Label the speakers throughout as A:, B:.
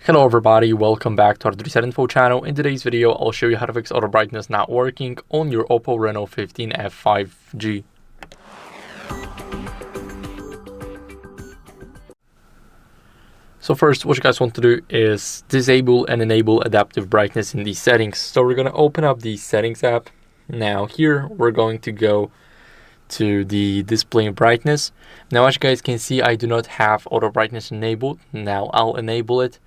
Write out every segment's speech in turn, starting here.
A: Hello everybody, welcome back to HardReset.Info channel. In today's video, I'll show you how to fix auto brightness not working on your OPPO Reno 15 F5G. So first, what you guys want to do is disable and enable adaptive brightness in these settings. So we're going to open up the settings app. Now here, we're going to go to the display brightness. Now as you guys can see, I do not have auto brightness enabled. Now I'll enable it.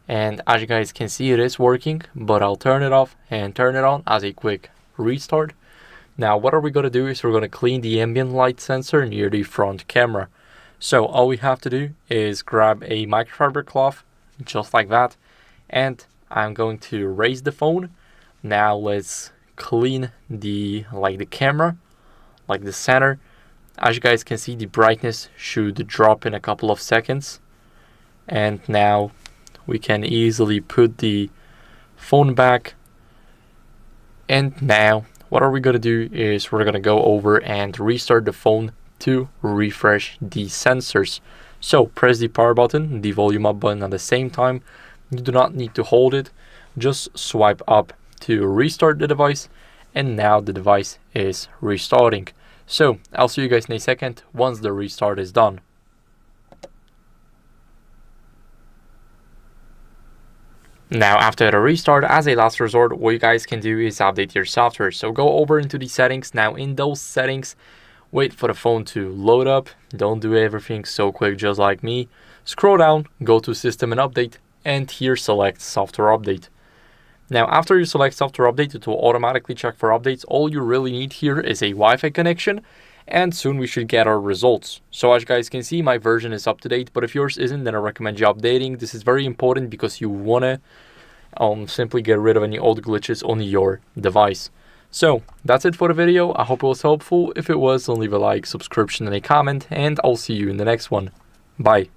A: And as you guys can see, it is working, but I'll turn it off and turn it on as a quick restart. Now what are we going to do is we're going to clean the ambient light sensor near the front camera. So all we have to do is grab a microfiber cloth, just like that, and I'm going to raise the phone. Now let's clean the camera, like the center. As you guys can see, the brightness should drop in a couple of seconds. And now we can easily put the phone back. And now what are we going to do is we're going to go over and restart the phone to refresh the sensors. So press the power button, the volume up button at the same time. You do not need to hold it, just swipe up to restart the device, and now the device is restarting. So I'll see you guys in a second once the restart is done. Now after the restart, as a last resort, what you guys can do is update your software. So go over into the settings. Now in those settings, wait for the phone to load up. Don't do everything so quick just like me. Scroll down, go to System and Update, and here select Software Update. Now after you select Software Update, it will automatically check for updates. All you really need here is a Wi-Fi connection, and soon we should get our results. So as you guys can see, my version is up to date, but if yours isn't, then I recommend you updating. This is very important because you want to simply get rid of any old glitches on your device. So that's it for the video. I hope it was helpful. If it was, then leave a like, subscription, and a comment, and I'll see you in the next one. Bye.